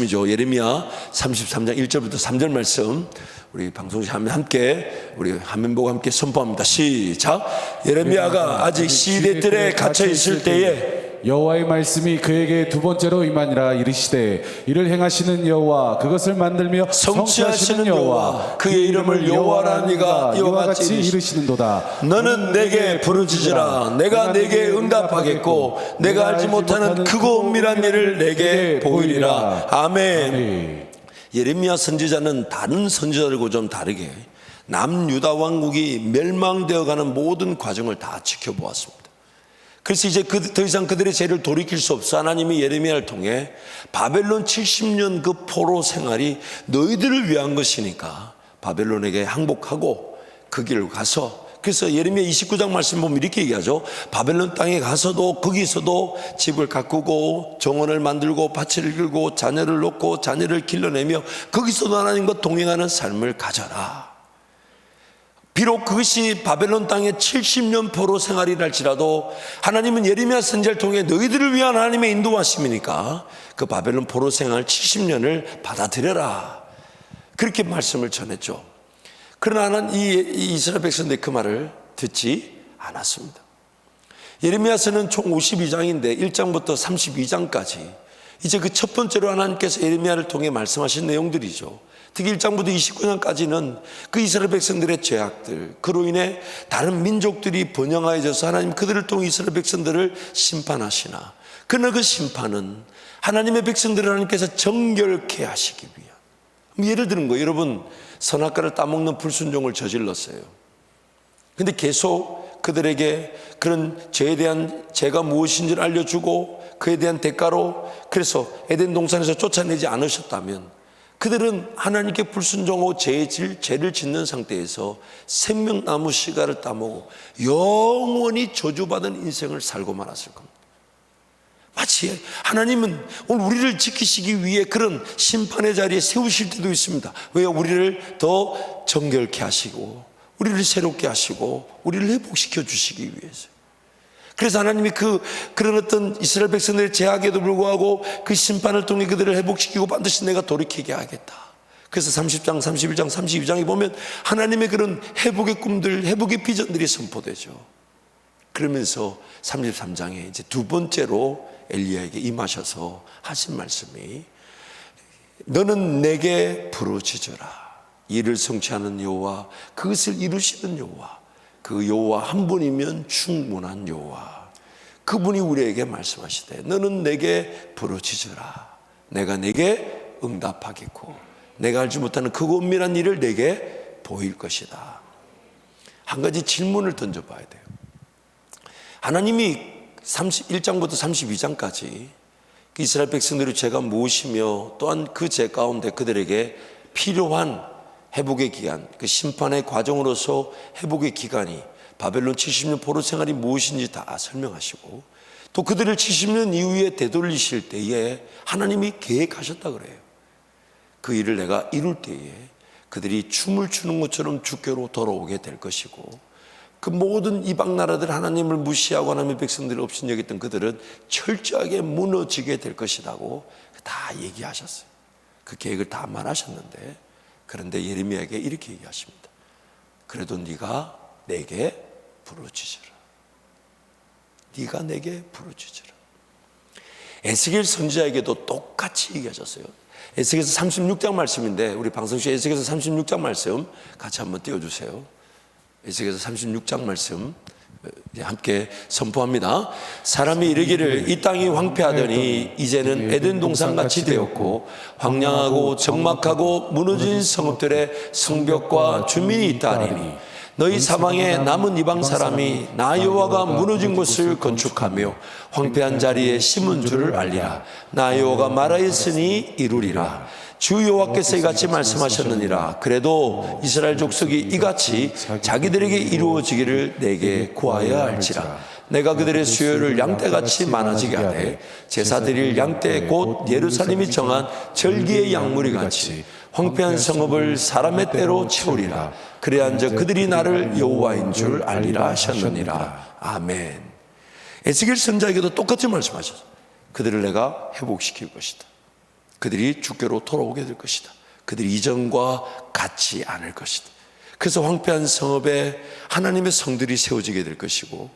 예레미야 33장 1절부터 3절 말씀 우리 방송실 함께 우리 화면 보고 함께 선포합니다. 시작. 예레미야가 아직 시대 뜰에 갇혀 있을 때에 여호와의 말씀이 그에게 두 번째로 임하니라. 이르시되 이를 행하시는 여호와, 그것을 만들며 성취하시는 여호와, 그의 이름을 여호와라 네가 이와 같이 이르시는도다. 너는 내게 부르짖으라. 내가 내게 응답하겠고 내가 알지 못하는 크고 은밀한 일을 내게 보이리라. 아멘. 예레미야 선지자는 다른 선지자들과 좀 다르게 남유다 왕국이 멸망되어가는 모든 과정을 다 지켜보았습니다. 그래서 이제 더 이상 그들의 죄를 돌이킬 수 없어 하나님이 예레미야를 통해 바벨론 70년 그 포로 생활이 너희들을 위한 것이니까 바벨론에게 항복하고 그 길을 가서, 그래서 예레미야 29장 말씀 보면 이렇게 얘기하죠. 바벨론 땅에 가서도 거기서도 집을 가꾸고 정원을 만들고 밭을 길고 자녀를 놓고 자녀를 길러내며 거기서도 하나님과 동행하는 삶을 가져라. 비록 그것이 바벨론 땅의 70년 포로 생활이랄지라도 하나님은 예레미야 선지자를 통해 너희들을 위한 하나님의 인도하심이니까 그 바벨론 포로 생활 70년을 받아들여라, 그렇게 말씀을 전했죠. 그러나 이 이스라엘 백성들이 그 말을 듣지 않았습니다. 예레미야서는 총 52장인데 1장부터 32장까지 이제 그 첫 번째로 하나님께서 예레미야를 통해 말씀하신 내용들이죠. 특히 1장부터 29장까지는 그 이스라엘 백성들의 죄악들, 그로 인해 다른 민족들이 번영하여져서 하나님 그들을 통해 이스라엘 백성들을 심판하시나, 그러나 그 심판은 하나님의 백성들을 하나님께서 정결케 하시기 위한, 예를 드는 거예요. 여러분, 선악과를 따먹는 불순종을 저질렀어요. 근데 계속 그들에게 그런 죄에 대한 죄가 무엇인지를 알려주고 그에 대한 대가로, 그래서 에덴 동산에서 쫓아내지 않으셨다면 그들은 하나님께 불순종하고 죄를 짓는 상태에서 생명나무 씨가를 따먹고 영원히 저주받은 인생을 살고 말았을 겁니다. 마치 하나님은 오늘 우리를 지키시기 위해 그런 심판의 자리에 세우실 때도 있습니다. 왜요? 우리를 더 정결케 하시고 우리를 새롭게 하시고 우리를 회복시켜 주시기 위해서. 그래서 하나님이 그런 어떤 이스라엘 백성들의 죄악에도 불구하고 그 심판을 통해 그들을 회복시키고 반드시 내가 돌이키게 하겠다. 그래서 30장, 31장, 32장에 보면 하나님의 그런 회복의 꿈들, 회복의 비전들이 선포되죠. 그러면서 33장에 이제 두 번째로 엘리야에게 임하셔서 하신 말씀이, 너는 내게 부르짖으라. 이를 성취하는 여호와, 그것을 이루시는 여호와, 그 여호와 한 분이면 충분한 여호와, 그분이 우리에게 말씀하시되 너는 내게 부르짖으라. 내가 내게 응답하겠고 내가 알지 못하는 크고 은밀한 일을 내게 보일 것이다. 한 가지 질문을 던져봐야 돼요. 하나님이 31장부터 32장까지 이스라엘 백성들의 죄가 무엇이며 또한 그 죄 가운데 그들에게 필요한 회복의 기간, 그 심판의 과정으로서 회복의 기간이 바벨론 70년 포로 생활이 무엇인지 다 설명하시고, 또 그들을 70년 이후에 되돌리실 때에 하나님이 계획하셨다 그래요. 그 일을 내가 이룰 때에 그들이 춤을 추는 것처럼 주께로 돌아오게 될 것이고, 그 모든 이방 나라들 하나님을 무시하고 하나님의 백성들을 없인 여겼던 그들은 철저하게 무너지게 될 것이라고 다 얘기하셨어요. 그 계획을 다 말하셨는데, 그런데 예레미야에게 이렇게 얘기하십니다. 그래도 네가 내게 부르짖으라. 네가 내게 부르짖으라. 에스겔 선지자에게도 똑같이 얘기하셨어요. 에스겔서 36장 말씀인데 우리 방송실 에스겔서 36장 말씀 같이 한번 띄워주세요. 에스겔서 36장 말씀 함께 선포합니다. 사람이 이르기를 이 땅이 황폐하더니 이제는 에덴 동산같이 되었고 황량하고 적막하고 무너진 성읍들의 성벽과 주민이 있다 하리니 너희 사방에 남은 이방 사람이 나 여호와가 무너진 곳을 건축하며 황폐한 자리에 심은 줄을 알리라. 나 여호와가 말하였으니 이루리라. 주 여호와께서 이같이 말씀하셨느니라. 그래도 이스라엘 족속이 이같이 자기들에게 이루어지기를 내게 구하여야 할지라. 내가 그들의 수요를 양떼같이 많아지게 하되 제사 드릴 양떼 곧 예루살렘이 정한 절기의 양무리 같이 황폐한 성읍을 사람의 때로 채우리라. 그래한즉 그들이 나를 여호와인 줄 알리라 하셨느니라. 아멘. 에스겔 선지자에게도 똑같이 말씀하셨어요. 그들을 내가 회복시킬 것이다. 그들이 주께로 돌아오게 될 것이다. 그들이 이전과 같지 않을 것이다. 그래서 황폐한 성읍에 하나님의 성들이 세워지게 될 것이고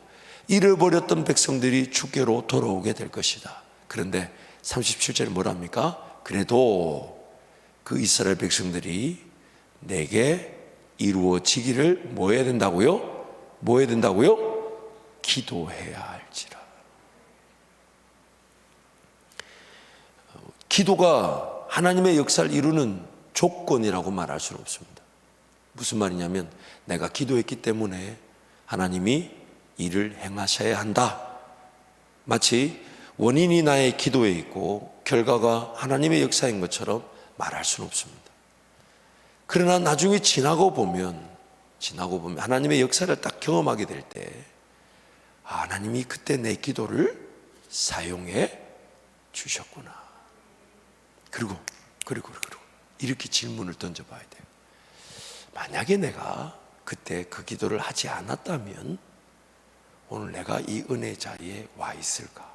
잃어버렸던 백성들이 주께로 돌아오게 될 것이다. 그런데 37절에 뭐랍니까? 그래도 그 이스라엘 백성들이 내게 이루어지기를 뭐 해야 된다고요? 뭐 해야 된다고요? 기도해야 할지라. 기도가 하나님의 역사를 이루는 조건이라고 말할 수는 없습니다. 무슨 말이냐면 내가 기도했기 때문에 하나님이 일을 행하셔야 한다. 마치 원인이 나의 기도에 있고 결과가 하나님의 역사인 것처럼 말할 수는 없습니다. 그러나 나중에 지나고 보면 하나님의 역사를 딱 경험하게 될 때 하나님이 그때 내 기도를 사용해 주셨구나. 그리고 이렇게 질문을 던져봐야 돼요. 만약에 내가 그때 그 기도를 하지 않았다면 오늘 내가 이 은혜 자리에 와 있을까?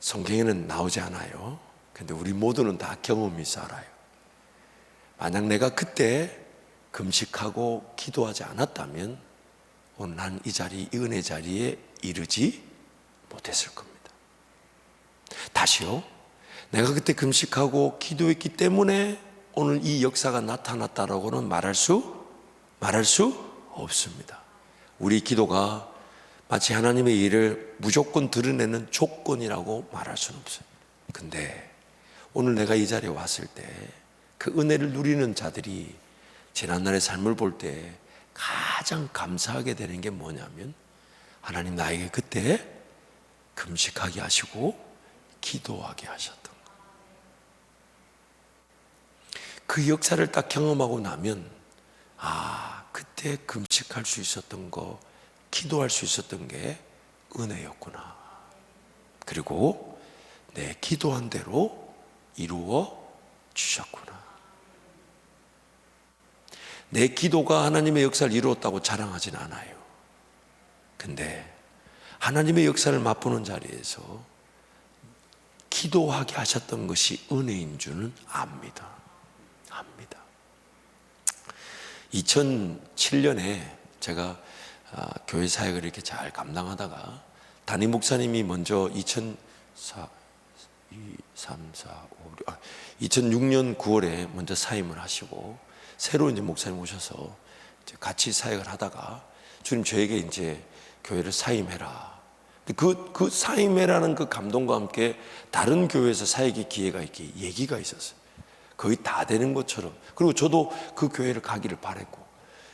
성경에는 나오지 않아요. 근데 우리 모두는 다 경험이 있어 알아요. 만약 내가 그때 금식하고 기도하지 않았다면 오늘 난 이 자리, 이 은혜 자리에 이르지 못했을 겁니다. 다시요. 내가 그때 금식하고 기도했기 때문에 오늘 이 역사가 나타났다라고는 말할 수 없습니다. 우리 기도가 마치 하나님의 일을 무조건 드러내는 조건이라고 말할 수는 없어요. 근데 오늘 내가 이 자리에 왔을 때 그 은혜를 누리는 자들이 지난날의 삶을 볼 때 가장 감사하게 되는 게 뭐냐면 하나님 나에게 그때 금식하게 하시고 기도하게 하셨던 것. 그 역사를 딱 경험하고 나면 그때 금식할 수 있었던 거, 기도할 수 있었던 게 은혜였구나. 그리고 내 기도한 대로 이루어 주셨구나. 내 기도가 하나님의 역사를 이루었다고 자랑하진 않아요. 근데 하나님의 역사를 맛보는 자리에서 기도하게 하셨던 것이 은혜인 줄은 압니다. 2007년에 제가 교회 사역을 이렇게 잘 감당하다가 담임 목사님이 먼저 2006년 9월에 먼저 사임을 하시고 새로 이제 목사님 오셔서 이제 같이 사역을 하다가 주님 저에게 이제 교회를 사임해라. 그 사임해라는 그 감동과 함께 다른 교회에서 사역의 기회가 이렇게 얘기가 있었어요. 거의 다 되는 것처럼. 그리고 저도 그 교회를 가기를 바랬고.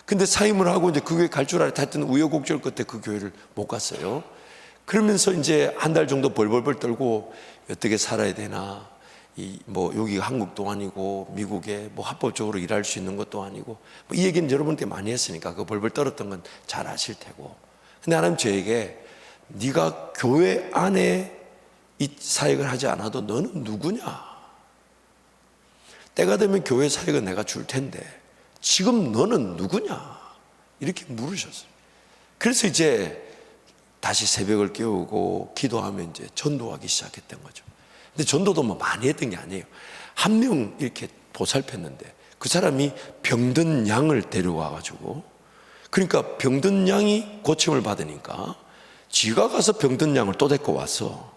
근데 사임을 하고 이제 그 교회 갈 줄 알았더니 하여튼 우여곡절 끝에 그 교회를 못 갔어요. 그러면서 이제 한 달 정도 벌벌벌 떨고 어떻게 살아야 되나. 뭐 여기가 한국도 아니고 미국에 뭐 합법적으로 일할 수 있는 것도 아니고 뭐 이 얘기는 여러분께 많이 했으니까 그 벌벌 떨었던 건 잘 아실 테고. 근데 하나님 저에게 네가 교회 안에 이 사역을 하지 않아도 너는 누구냐? 때가 되면 교회 사역은 내가 줄 텐데 지금 너는 누구냐? 이렇게 물으셨어요. 그래서 이제 다시 새벽을 깨우고 기도하면 이제 전도하기 시작했던 거죠. 근데 전도도 뭐 많이 했던 게 아니에요. 한 명 이렇게 보살폈는데 그 사람이 병든 양을 데려와가지고 그러니까 병든 양이 고침을 받으니까 지가 가서 병든 양을 또 데리고 왔어.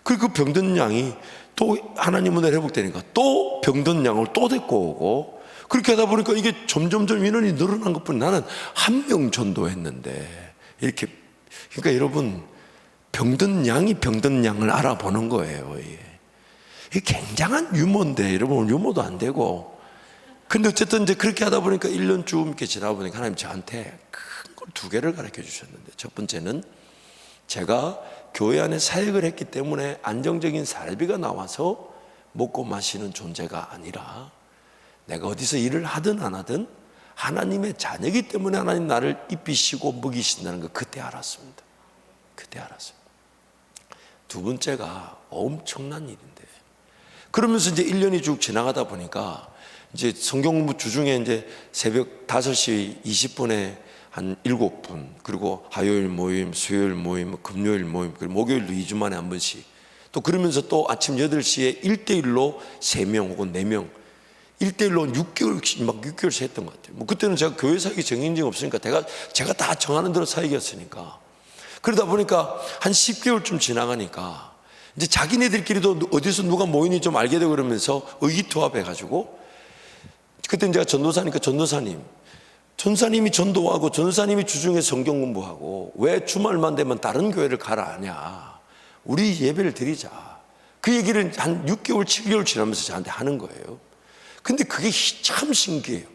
그리고 그 병든 양이 또 하나님 은혜로 회복되니까 또 병든 양을 또 데리고 오고 그렇게 하다 보니까 이게 점점점 인원이 늘어난 것뿐 나는 한 명 전도했는데 이렇게 그러니까 여러분 병든 양이 병든 양을 알아보는 거예요. 이게 굉장한 유머인데 여러분 유머도 안 되고 근데 어쨌든 이제 그렇게 하다 보니까 1년 쭉 이렇게 지나다 보니까 하나님 저한테 큰 걸 2개를 가르쳐 주셨는데 첫 번째는 제가 교회 안에 사역을 했기 때문에 안정적인 살비가 나와서 먹고 마시는 존재가 아니라 내가 어디서 일을 하든 안 하든 하나님의 자녀이기 때문에 하나님 나를 입히시고 먹이신다는 걸 그때 알았습니다. 그때 알았어요. 두 번째가 엄청난 일인데 그러면서 이제 1년이 쭉 지나가다 보니까 이제 성경 공부 주중에 이제 새벽 5시 20분에 한 7분 그리고 화요일 모임, 수요일 모임, 금요일 모임 그리고 목요일도 2주 만에 한 번씩 또 그러면서 또 아침 8시에 1대1로 3명 혹은 4명 1대1로 6개월씩 막 6개월씩 했던 것 같아요. 뭐 그때는 제가 교회 사역이 정해진 게 없으니까 제가 다 정하는 대로 사역이었으니까. 그러다 보니까 한 10개월쯤 지나가니까 이제 자기네들끼리도 어디서 누가 모이니 좀 알게 되고 그러면서 의기투합해가지고 그때 제가 전도사니까 전도사님이 전도하고 전도사님이 주중에 성경 공부하고 왜 주말만 되면 다른 교회를 가라 하냐. 우리 예배를 드리자. 그 얘기를 한 6개월, 7개월 지나면서 저한테 하는 거예요. 근데 그게 참 신기해요.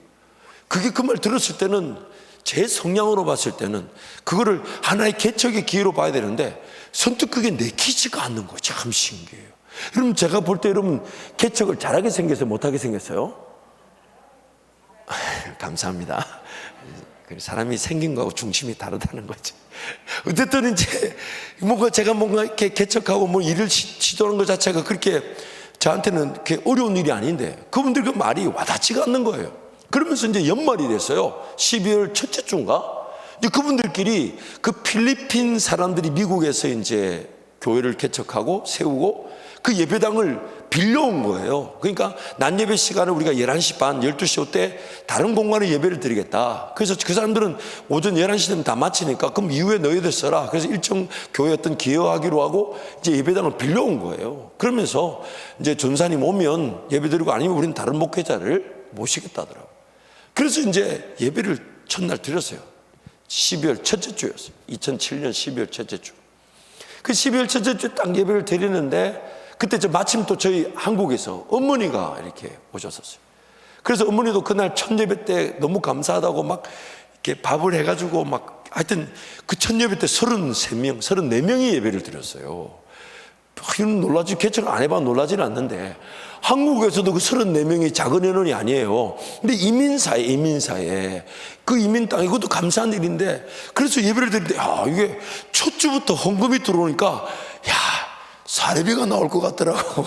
그게 그 말 들었을 때는 제 성향으로 봤을 때는 그거를 하나의 개척의 기회로 봐야 되는데 선뜻 그게 내키지가 않는 거예요. 참 신기해요. 여러분 제가 볼 때 여러분 개척을 잘하게 생겼어요? 못하게 생겼어요? 감사합니다. 사람이 생긴 거하고 중심이 다르다는 거죠. 어쨌든 이제 뭔가 제가 뭔가 이렇게 개척하고 뭐 일을 시도하는 것 자체가 그렇게 저한테는 그렇게 어려운 일이 아닌데 그분들 그 말이 와닿지가 않는 거예요. 그러면서 이제 연말이 됐어요. 12월 첫째 주인가? 이제 그분들끼리 그 필리핀 사람들이 미국에서 이제 교회를 개척하고 세우고 그 예배당을 빌려온 거예요. 그러니까 낮 예배 시간을 우리가 11시 반, 12시 때 다른 공간에 예배를 드리겠다. 그래서 그 사람들은 오전 11시 되면 다 마치니까 그럼 이후에 너희들 써라. 그래서 일정 교회 어떤 기여하기로 하고 이제 예배당을 빌려온 거예요. 그러면서 이제 전사님 오면 예배 드리고 아니면 우리는 다른 목회자를 모시겠다 하더라고요. 그래서 이제 예배를 첫날 드렸어요. 12월 첫째 주였어요. 2007년 12월 첫째 주. 그 12월 첫째 주 딱 예배를 드리는데 그때 마침 또 저희 한국에서 어머니가 이렇게 오셨었어요. 그래서 어머니도 그날 첫 예배 때 너무 감사하다고 막 이렇게 밥을 해가지고 막 하여튼 그 첫 예배 때 33명, 34명이 예배를 드렸어요. 이런 놀라지, 개척을 안 해봐 놀라지는 않는데 한국에서도 그 34명이 작은 인원이 아니에요. 근데 이민사회 그 이민 땅 이것도 감사한 일인데 그래서 예배를 드리는데 이게 첫 주부터 헌금이 들어오니까 사례비가 나올 것 같더라고.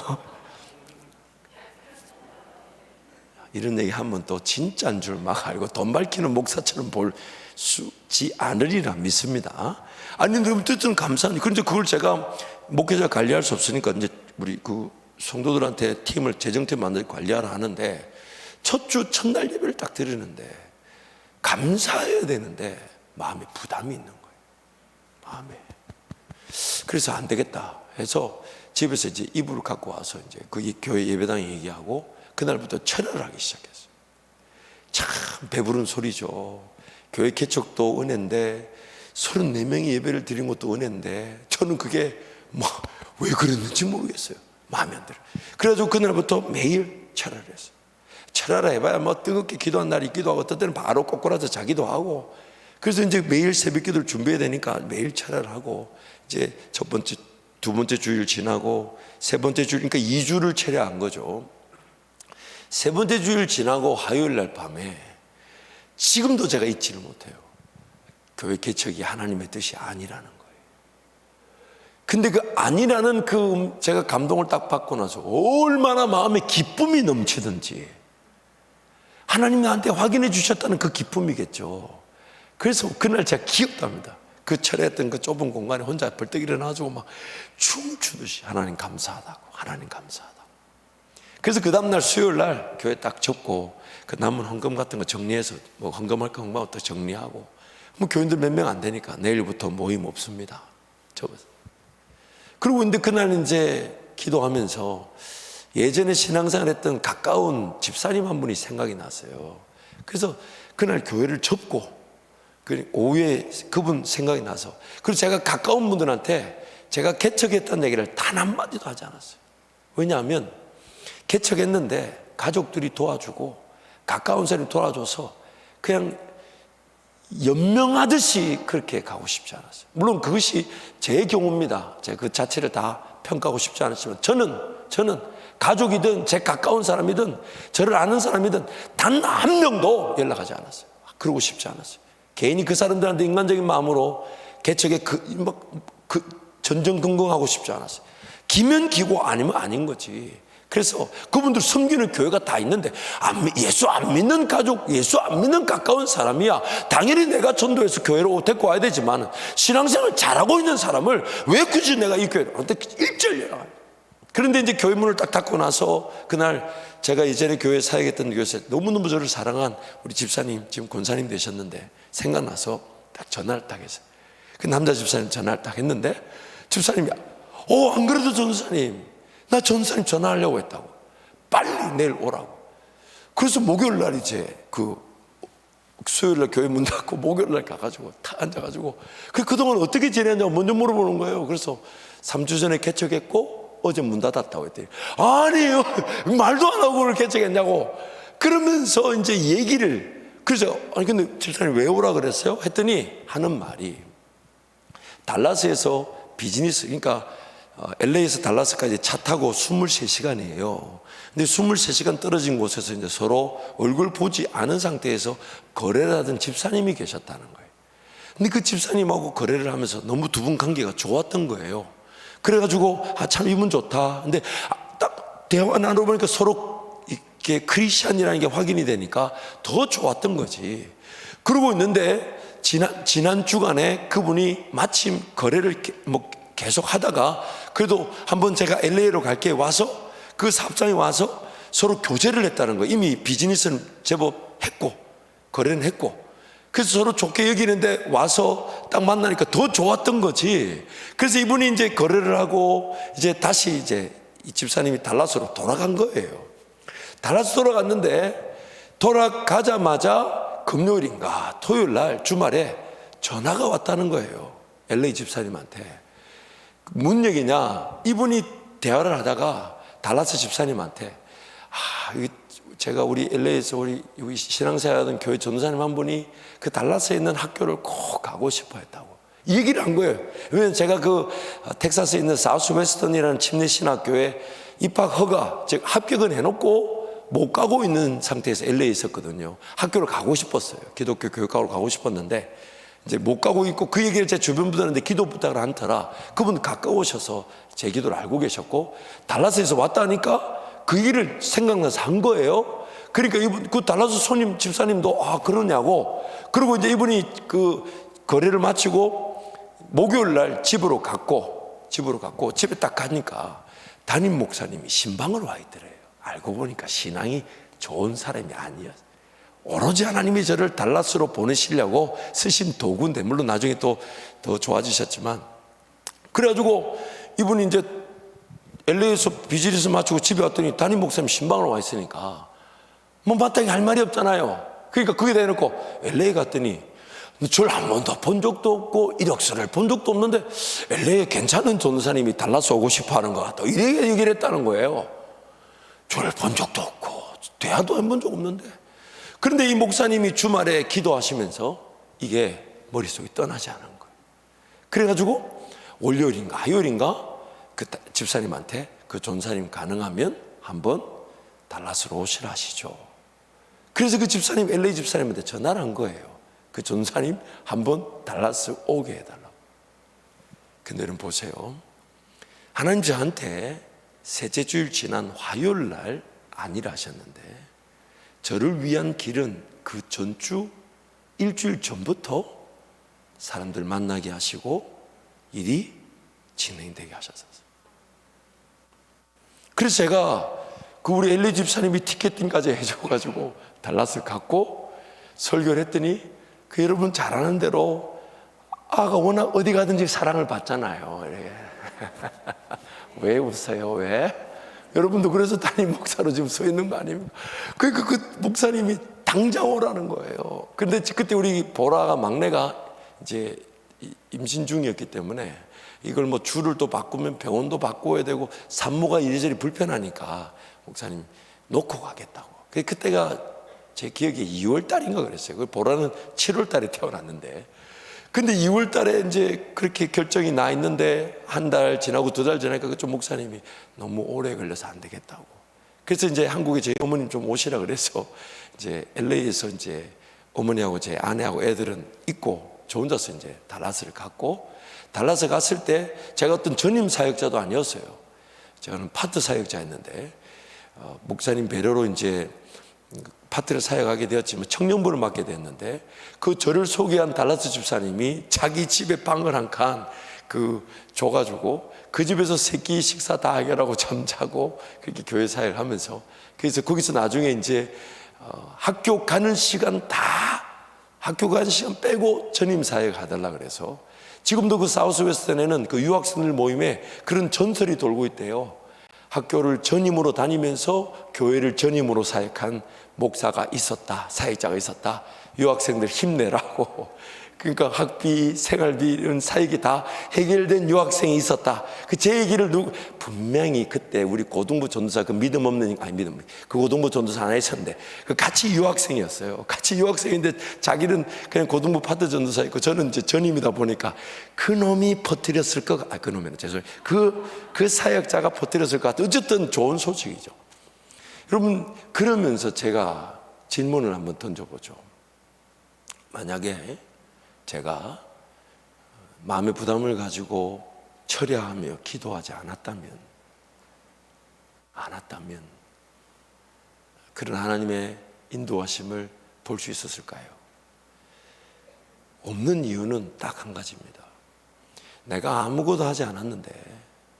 이런 얘기 하면 또 진짜인 줄 막 알고 돈 밝히는 목사처럼 볼 수지 않으리라 믿습니다. 아니 근데 어쨌든 감사한. 그런데 그걸 제가 목회자 관리할 수 없으니까 이제 우리 그 성도들한테 팀을 재정팀 만들어 관리하라 하는데 첫 주 첫날 예배를 딱 드리는데 감사해야 되는데 마음에 부담이 있는 거예요. 마음에. 그래서 안 되겠다 해서 집에서 이제 이불을 갖고 와서 이제 그 교회 예배당에 얘기하고 그날부터 철회를 하기 시작했어요. 참 배부른 소리죠. 교회 개척도 은혜인데 34명이 예배를 드린 것도 은혜인데 저는 그게 왜 그랬는지 모르겠어요. 마음에 안 들어요. 그래가지고 그날부터 매일 철회를 했어요. 철회를 해봐야 뜨겁게 기도한 날이 있기도 하고 어떤 때는 바로 꼬꾸라져 자기도 하고 그래서 이제 매일 새벽 기도를 준비해야 되니까 매일 철회를 하고 이제 첫 번째 두 번째 주일 지나고 세 번째 주일 그러니까 2주를 철회한 거죠. 세 번째 주일 지나고 화요일 날 밤에 지금도 제가 잊지를 못해요. 교회 개척이 하나님의 뜻이 아니라는 거예요. 근데 그 아니라는 제가 감동을 딱 받고 나서 얼마나 마음에 기쁨이 넘치든지 하나님 나한테 확인해 주셨다는 그 기쁨이겠죠. 그래서 그날 제가 기억도 합니다. 그 철회했던 그 좁은 공간에 혼자 벌떡 일어나가지고 막 춤추듯이 하나님 감사하다고 하나님 감사하다고. 그래서 그 다음날 수요일 날 교회 딱 접고 그 남은 헌금 같은 거 정리해서 뭐 헌금할 거 헌금하고 또 정리하고 뭐 교인들 몇 명 안 되니까 내일부터 모임 없습니다. 접어서. 그리고 근데 그날 이제 기도하면서 예전에 신앙생활 했던 가까운 집사님 한 분이 생각이 났어요. 그래서 그날 교회를 접고 오후에 그분 생각이 나서 그리고 제가 가까운 분들한테 제가 개척했다는 얘기를 단 한마디도 하지 않았어요. 왜냐하면 개척했는데 가족들이 도와주고 가까운 사람이 도와줘서 그냥 연명하듯이 그렇게 가고 싶지 않았어요. 물론 그것이 제 경우입니다. 제가 그 자체를 다 평가하고 싶지 않았지만 저는 가족이든 제 가까운 사람이든 저를 아는 사람이든 단 한 명도 연락하지 않았어요. 그러고 싶지 않았어요. 괜히 그 사람들한테 인간적인 마음으로 개척에 전전긍긍하고 싶지 않았어요. 기면 기고 아니면 아닌 거지. 그래서 그분들 섬기는 교회가 다 있는데 예수 안 믿는 가족, 예수 안 믿는 가까운 사람이야 당연히 내가 전도해서 교회로 데리고 와야 되지만 신앙생활 잘하고 있는 사람을 왜 굳이 내가 이 교회로 일절 연락해요. 그런데 이제 교회 문을 딱 닫고 나서 그날 제가 예전에 교회 사역했던 교회에서 너무너무 저를 사랑한 우리 집사님, 지금 권사님 되셨는데 생각나서 딱 전화를 딱 했어요. 그 남자 집사님 전화를 딱 했는데 집사님이 안 그래도 전사님, 나 전사님 전화하려고 했다고. 빨리 내일 오라고. 그래서 목요일 날 이제 수요일 날 교회 문 닫고 목요일 날 가가지고 탁 앉아가지고 그동안 어떻게 지냈냐고 먼저 물어보는 거예요. 그래서 3주 전에 개척했고 어제 문 닫았다고 했더니 아니에요, 말도 안 하고 그걸 개척했냐고 그러면서 이제 얘기를. 그래서 아니 근데 집사님 왜 오라 그랬어요? 했더니 하는 말이 달라스에서 비즈니스, 그러니까 LA에서 달라스까지 차 타고 23시간이에요. 근데 23시간 떨어진 곳에서 이제 서로 얼굴 보지 않은 상태에서 거래를 하던 집사님이 계셨다는 거예요. 근데 그 집사님하고 거래를 하면서 너무 두 분 관계가 좋았던 거예요. 그래가지고 참 이분 좋다. 근데 딱 대화 나눠보니까 서로 이렇게 크리스찬이라는 게 확인이 되니까 더 좋았던 거지. 그러고 있는데 지난 주간에 그분이 마침 거래를 계속 하다가 그래도 한번 제가 LA로 갈게 와서 그 사업장에 와서 서로 교제를 했다는 거예요. 이미 비즈니스는 제법 했고 거래는 했고 그래서 서로 좋게 여기는데 와서 딱 만나니까 더 좋았던 거지. 그래서 이분이 이제 거래를 하고 이제 다시 이제 이 집사님이 달라스로 돌아간 거예요. 달라스 돌아갔는데 돌아가자마자 금요일인가 토요일 날 주말에 전화가 왔다는 거예요. LA 집사님한테. 뭔 얘기냐, 이분이 대화를 하다가 달라스 집사님한테 제가 우리 LA에서 우리 신앙생활하던 교회 전도사님 한 분이 그 달라스에 있는 학교를 꼭 가고 싶어 했다고 이 얘기를 한 거예요. 왜냐면 제가 그 텍사스에 있는 사우스 웨스턴이라는 침례신학교에 입학 허가, 즉 합격은 해놓고 못 가고 있는 상태에서 LA에 있었거든요. 학교를 가고 싶었어요. 기독교 교육학으로 가고 싶었는데 이제 못 가고 있고 그 얘기를 제 주변 분들한테 기도 부탁을 한 터라 그분 가까우셔서 제 기도를 알고 계셨고 달라스에서 왔다니까 그 일을 생각나서 한 거예요. 그러니까 이분 그 달라스 손님 집사님도 그러냐고. 그리고 이제 이분이 그 거래를 마치고 목요일 날 집으로 갔고 집에 딱 가니까 담임 목사님이 신방을 와 있더래요. 알고 보니까 신앙이 좋은 사람이 아니었어요. 오로지 하나님이 저를 달라스로 보내시려고 쓰신 도구인데 물론 나중에 또 더 좋아지셨지만 그래가지고 이분이 이제 LA에서 비즈니스 마치고 집에 왔더니 담임 목사님 신방으로 와 있으니까 뭐 마땅히 할 말이 없잖아요. 그러니까 그게 다 해놓고 LA 갔더니 저를 한 번도 본 적도 없고 이력서를 본 적도 없는데 LA에 괜찮은 전도사님이 달라스 오고 싶어 하는 것 같다 이렇게 얘기를 했다는 거예요. 저를 본 적도 없고 대화도 해본 적 없는데. 그런데 이 목사님이 주말에 기도하시면서 이게 머릿속에 떠나지 않은 거예요. 그래가지고 월요일인가 화요일인가 그 집사님한테 그 전사님 가능하면 한번 달라스로 오시라 하시죠. 그래서 그 집사님 LA 집사님한테 전화를 한 거예요. 그 전사님 한번 달라스 오게 해달라고. 근데 여러분 보세요. 하나님 저한테 셋째 주일 지난 화요일 날 아니라 하셨는데 저를 위한 길은 그 전주 일주일 전부터 사람들 만나게 하시고 일이 진행되게 하셨어요. 그래서 제가 그 우리 LA 집사님이 티켓팅까지 해줘가지고 달라스 갔고 설교를 했더니 그 여러분 잘 아는 대로 아가 워낙 어디 가든지 사랑을 받잖아요. 왜 웃어요? 왜? 여러분도 그래서 담임 목사로 지금 서 있는 거 아닙니까? 그러니까 그 목사님이 당장 오라는 거예요. 그런데 그때 우리 보라가 막내가 이제 임신 중이었기 때문에 이걸 뭐 줄을 또 바꾸면 병원도 바꿔야 되고 산모가 이리저리 불편하니까 목사님 놓고 가겠다고. 그때가 제 기억에 2월 달인가 그랬어요. 그 보라는 7월 달에 태어났는데 근데 2월 달에 이제 그렇게 결정이 나 있는데 한 달 지나고 2달 지나니까 그쪽 목사님이 너무 오래 걸려서 안 되겠다고. 그래서 이제 한국에 저희 어머님 좀 오시라 그래서 이제 LA에서 이제 어머니하고 제 아내하고 애들은 있고 저 혼자서 이제 달라스를 갔고 달라스 갔을 때 제가 어떤 전임 사역자도 아니었어요. 저는 파트 사역자였는데 목사님 배려로 이제 파트를 사역하게 되었지만 청년부를 맡게 됐는데 그 저를 소개한 달라스 집사님이 자기 집에 방을 한 칸 줘가지고 그 집에서 새끼 식사 다 해결하고 잠자고 그렇게 교회 사역을 하면서, 그래서 거기서 나중에 이제 학교 가는 시간 빼고 전임 사역 하달라 그래서 지금도 그 사우스웨스턴에는 그 유학생들 모임에 그런 전설이 돌고 있대요. 학교를 전임으로 다니면서 교회를 전임으로 사역한 목사가 있었다, 사역자가 있었다. 유학생들 힘내라고. 그러니까 학비, 생활비 이런 사역이 다 해결된 유학생이 있었다. 제 얘기를 분명히 그때 우리 고등부 전도사 그 그 고등부 전도사 하나 있었는데 같이 유학생이었어요. 같이 유학생인데 자기는 그냥 고등부 파트 전도사 있고 저는 이제 전임이다 보니까 그 놈이 퍼뜨렸을 그놈이는 죄송해요. 그 사역자가 퍼뜨렸을 것 같아요. 어쨌든 좋은 소식이죠. 여러분, 그러면서 제가 질문을 한번 던져보죠. 만약에 제가 마음의 부담을 가지고 철야하며 기도하지 않았다면 그런 하나님의 인도하심을 볼 수 있었을까요? 없는 이유는 딱 한 가지입니다. 내가 아무것도 하지 않았는데,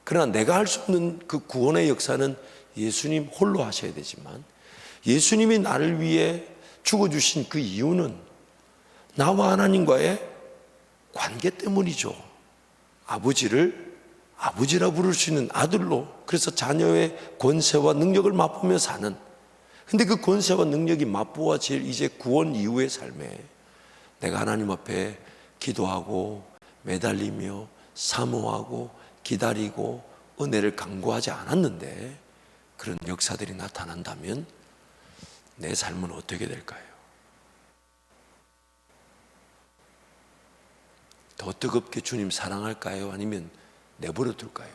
그러나 내가 할 수 없는 그 구원의 역사는 예수님 홀로 하셔야 되지만, 예수님이 나를 위해 죽어주신 그 이유는 나와 하나님과의 관계 때문이죠. 아버지를 아버지라 부를 수 있는 아들로, 그래서 자녀의 권세와 능력을 맛보며 사는, 근데 그 권세와 능력이 맛보아질 이제 구원 이후의 삶에 내가 하나님 앞에 기도하고 매달리며 사모하고 기다리고 은혜를 간구하지 않았는데 그런 역사들이 나타난다면 내 삶은 어떻게 될까요? 더 뜨겁게 주님 사랑할까요? 아니면 내버려 둘까요?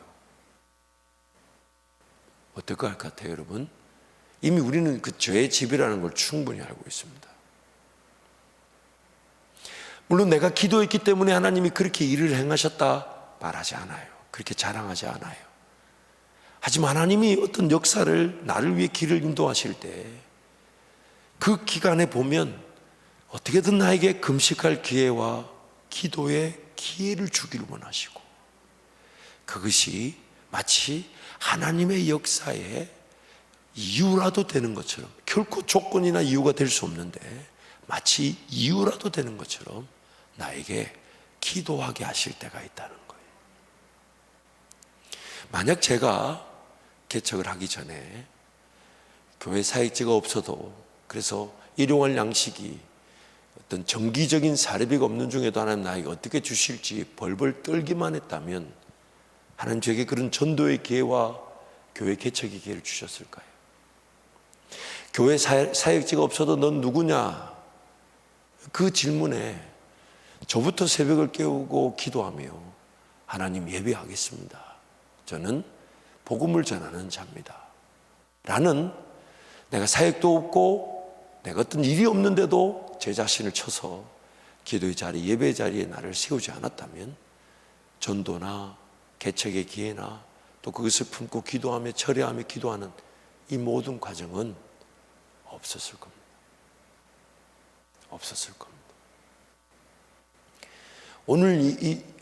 어떨 것 같아요, 여러분? 이미 우리는 그 죄의 집이라는 걸 충분히 알고 있습니다. 물론 내가 기도했기 때문에 하나님이 그렇게 일을 행하셨다 말하지 않아요. 그렇게 자랑하지 않아요. 하지만 하나님이 어떤 역사를 나를 위해 길을 인도하실 때 그 기간에 보면 어떻게든 나에게 금식할 기회와 기도의 기회를 주기를 원하시고, 그것이 마치 하나님의 역사의 이유라도 되는 것처럼, 결코 조건이나 이유가 될 수 없는데 마치 이유라도 되는 것처럼 나에게 기도하게 하실 때가 있다는 거예요. 만약 제가 개척을 하기 전에 교회 사역지가 없어도, 그래서 일용할 양식이 어떤 정기적인 사례비가 없는 중에도 하나님 나에게 어떻게 주실지 벌벌 떨기만 했다면 하나님 저에게 그런 전도의 기회와 교회 개척의 기회를 주셨을까요? 교회 사역지가 없어도 넌 누구냐? 그 질문에 저부터 새벽을 깨우고 기도하며 하나님 예배하겠습니다. 저는 복음을 전하는 자입니다. 라는, 내가 사역도 없고 내가 어떤 일이 없는데도 제 자신을 쳐서 기도의 자리, 예배의 자리에 나를 세우지 않았다면 전도나 개척의 기회나 또 그것을 품고 기도하며 철회하며 기도하는 이 모든 과정은 없었을 겁니다. 없었을 겁니다. 오늘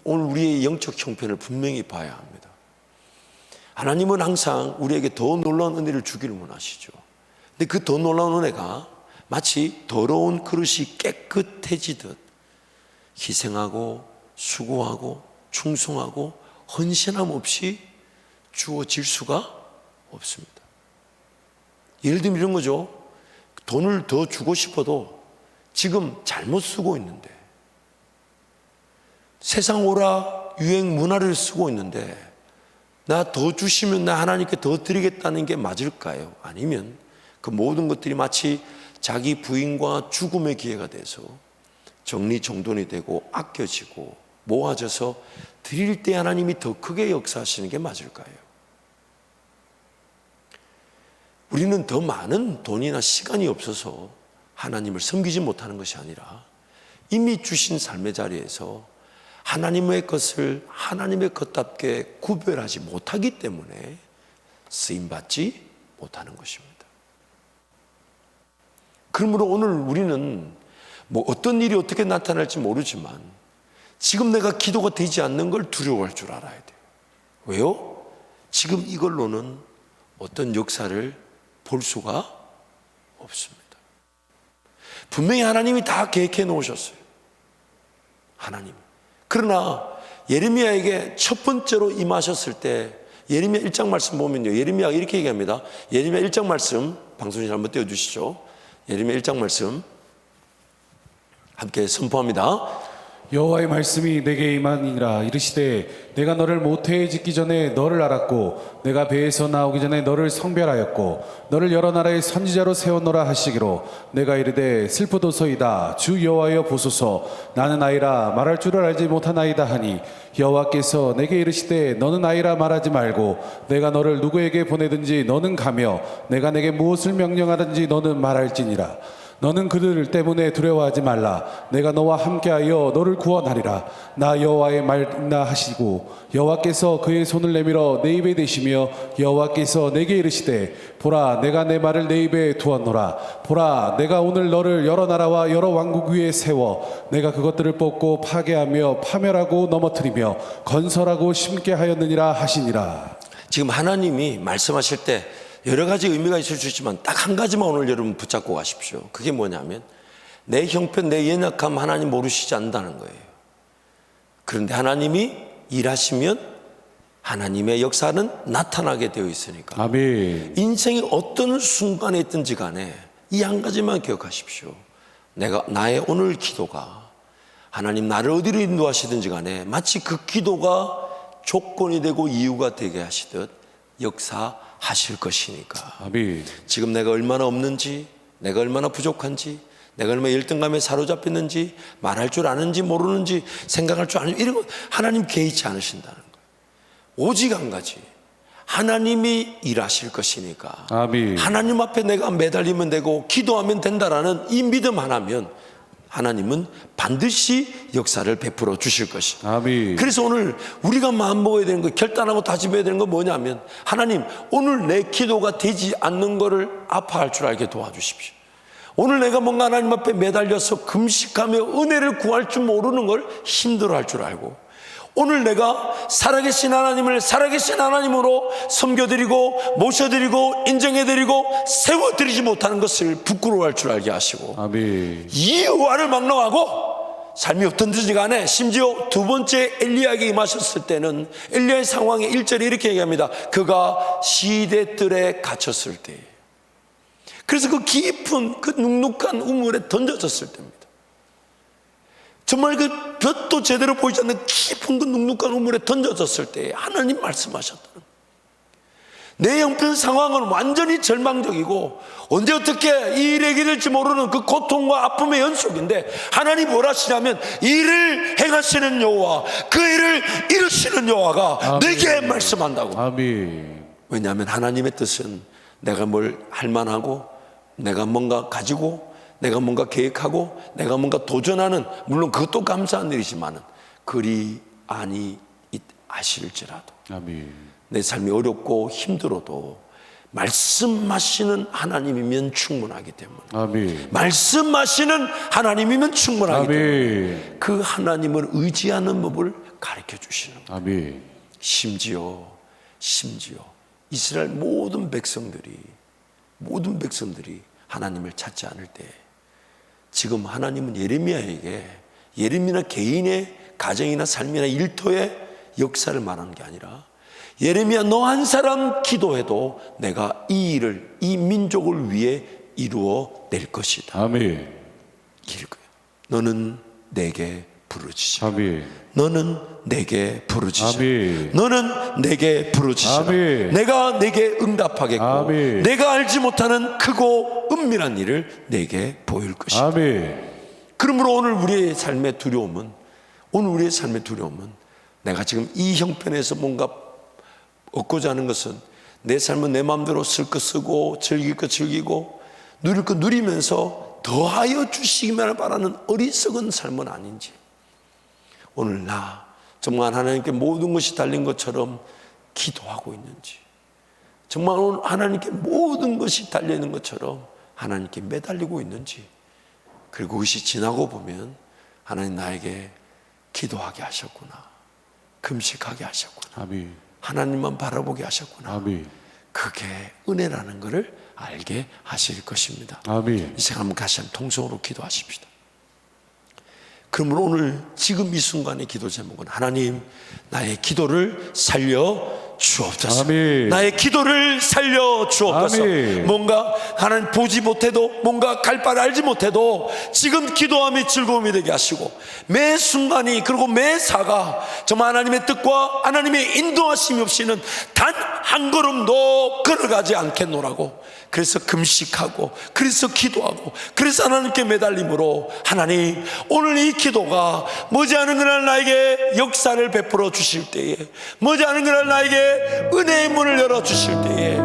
우리의 영적 형편을 분명히 봐야 합니다. 하나님은 항상 우리에게 더 놀라운 은혜를 주기를 원하시죠. 근데 그 더 놀라운 은혜가 마치 더러운 그릇이 깨끗해지듯 희생하고 수고하고 충성하고 헌신함 없이 주어질 수가 없습니다. 예를 들면 이런 거죠. 돈을 더 주고 싶어도 지금 잘못 쓰고 있는데, 세상 오라 유행 문화를 쓰고 있는데 나 더 주시면 나 하나님께 더 드리겠다는 게 맞을까요? 아니면 그 모든 것들이 마치 자기 부인과 죽음의 기회가 돼서 정리정돈이 되고 아껴지고 모아져서 드릴 때 하나님이 더 크게 역사하시는 게 맞을까요? 우리는 더 많은 돈이나 시간이 없어서 하나님을 섬기지 못하는 것이 아니라 이미 주신 삶의 자리에서 하나님의 것을 하나님의 것답게 구별하지 못하기 때문에 쓰임받지 못하는 것입니다. 그러므로 오늘 우리는 뭐 어떤 일이 어떻게 나타날지 모르지만 지금 내가 기도가 되지 않는 걸 두려워할 줄 알아야 돼요. 왜요? 지금 이걸로는 어떤 역사를 볼 수가 없습니다. 분명히 하나님이 다 계획해 놓으셨어요. 하나님. 그러나 예레미야에게 첫 번째로 임하셨을 때 예레미야 1장 말씀 보면요, 예레미야가 이렇게 얘기합니다. 예레미야 1장 말씀 방송실 한번 띄워주시죠. 예레미야 1장 말씀 함께 선포합니다. 여호와의 말씀이 내게 임하니라. 이르시되 내가 너를 모태에 짓기 전에 너를 알았고 내가 배에서 나오기 전에 너를 성별하였고 너를 여러 나라의 선지자로 세웠노라 하시기로 내가 이르되 슬프도소이다. 주 여호와여 보소서. 나는 아이라 말할 줄을 알지 못하나이다 하니 여호와께서 내게 이르시되 너는 아이라 말하지 말고 내가 너를 누구에게 보내든지 너는 가며 내가 내게 무엇을 명령하든지 너는 말할지니라. 너는 그들 때문에 두려워하지 말라. 내가 너와 함께하여 너를 구원하리라. 나 여호와의 말이나 하시고 여호와께서 그의 손을 내밀어 내 입에 대시며 여호와께서 내게 이르시되 보라 내가 내 말을 내 입에 두었노라. 보라 내가 오늘 너를 여러 나라와 여러 왕국 위에 세워 내가 그것들을 뽑고 파괴하며 파멸하고 넘어뜨리며 건설하고 심게 하였느니라 하시니라. 지금 하나님이 말씀하실 때 여러 가지 의미가 있을 수 있지만 딱 한 가지만 오늘 여러분 붙잡고 가십시오. 그게 뭐냐면 내 형편, 내 연약함 하나님 모르시지 않는다는 거예요. 그런데 하나님이 일하시면 하나님의 역사는 나타나게 되어 있으니까 아멘. 인생의 어떤 순간에 있든지 간에 이 한 가지만 기억하십시오. 나의 오늘 기도가 하나님 나를 어디로 인도하시든지 간에 마치 그 기도가 조건이 되고 이유가 되게 하시듯 역사하실 것이니까. 아멘. 지금 내가 얼마나 없는지, 내가 얼마나 부족한지, 내가 얼마나 열등감에 사로잡혔는지, 말할 줄 아는지 모르는지, 생각할 줄 아는지 이런 거 하나님 개의치 않으신다는 거예요. 오직 한 가지, 하나님이 일하실 것이니까 아멘. 하나님 앞에 내가 매달리면 되고 기도하면 된다라는 이 믿음 하나면 하나님은 반드시 역사를 베풀어 주실 것이다. 아멘. 그래서 오늘 우리가 마음 먹어야 되는 거, 결단하고 다짐해야 되는 건 뭐냐면 하나님 오늘 내 기도가 되지 않는 거를 아파할 줄 알게 도와주십시오. 오늘 내가 뭔가 하나님 앞에 매달려서 금식하며 은혜를 구할 줄 모르는 걸 힘들어할 줄 알고 오늘 내가 살아계신 하나님을 살아계신 하나님으로 섬겨드리고 모셔드리고 인정해드리고 세워드리지 못하는 것을 부끄러워할 줄 알게 하시고 아멘. 이 여호와를 막론하고 삶이 어떤지 간에 심지어 두 번째 엘리야에게 임하셨을 때는 엘리야의 상황에 1절에 이렇게 얘기합니다. 그가 시대뜰에 갇혔을 때, 그래서 그 깊은 그 눅눅한 우물에 던져졌을 때입니다. 정말 그 볕도 제대로 보이지 않는 깊은 그 눅눅한 우물에 던져졌을 때 하나님 말씀하셨다는 거예요. 내 형편 상황은 완전히 절망적이고 언제 어떻게 이 일이 될지 모르는 그 고통과 아픔의 연속인데 하나님 뭘 하시냐면 일을 행하시는 여호와, 그 일을 이루시는 여호와가 내게 말씀한다고. 아멘. 왜냐하면 하나님의 뜻은 내가 뭘 할만하고 내가 뭔가 가지고 내가 뭔가 계획하고 내가 뭔가 도전하는, 물론 그것도 감사한 일이지만 그리 아니 하실지라도 아멘. 내 삶이 어렵고 힘들어도 말씀하시는 하나님이면 충분하기 때문에, 아멘. 말씀하시는 하나님이면 충분하기 때문에 아멘. 그 하나님을 의지하는 법을 가르쳐 주시는 거예요. 아멘. 심지어 이스라엘 모든 백성들이 하나님을 찾지 않을 때 지금 하나님은 예레미야 개인의 가정이나 삶이나 일터의 역사를 말하는 게 아니라 예레미야 너 한 사람 기도해도 내가 이 일을 이 민족을 위해 이루어 낼 것이다. 아멘. 이럴 거예요. 너는 내게 부르짖으라. 아멘. 너는 내게 부르짖으라. 아멘. 너는 내게 부르짖으라. 아멘. 내가 내게 응답하겠고 아멘. 내가 알지 못하는 크고 은밀한 일을 내게 보일 것이다. 아멘. 그러므로 오늘 우리의 삶의 두려움은 내가 지금 이 형편에서 뭔가 얻고자 하는 것은 내 삶은 내 마음대로 쓸 것 쓰고 즐길 것 즐기고 누릴 것 누리면서 더하여 주시기만을 바라는 어리석은 삶은 아닌지, 오늘 나 정말 하나님께 모든 것이 달린 것처럼 기도하고 있는지, 정말 오늘 하나님께 모든 것이 달려있는 것처럼 하나님께 매달리고 있는지, 그리고 그것이 지나고 보면 하나님 나에게 기도하게 하셨구나. 금식하게 하셨구나. 아멘. 하나님만 바라보게 하셨구나. 아멘. 그게 은혜라는 것을 알게 하실 것입니다. 아멘. 이 시간 한번 같이 한번 통성으로 기도하십시다. 그러면 오늘 지금 이 순간의 기도 제목은 하나님 나의 기도를 살려 주옵소서. 아멘. 나의 기도를 살려 주옵소서. 아멘. 뭔가 하나님 보지 못해도 뭔가 갈 바를 알지 못해도 지금 기도함이 즐거움이 되게 하시고 매 순간이 그리고 매 사가 정말 하나님의 뜻과 하나님의 인도하심이 없이는 단 한 걸음도 걸어가지 않겠노라고. 그래서 금식하고 그래서 기도하고 그래서 하나님께 매달림으로 하나님 오늘 이 기도가 머지않은 그날 나에게 역사를 베풀어 주실 때에 머지않은 그날 나에게 은혜의 문을 열어 주실 때에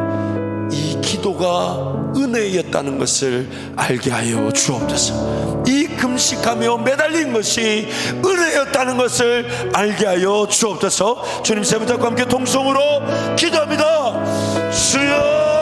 이 기도가 은혜였다는 것을 알게 하여 주옵소서. 이 금식하며 매달린 것이 은혜였다는 것을 알게 하여 주옵소서. 주님 세 분 잡고 함께 통성으로 기도합니다. 주여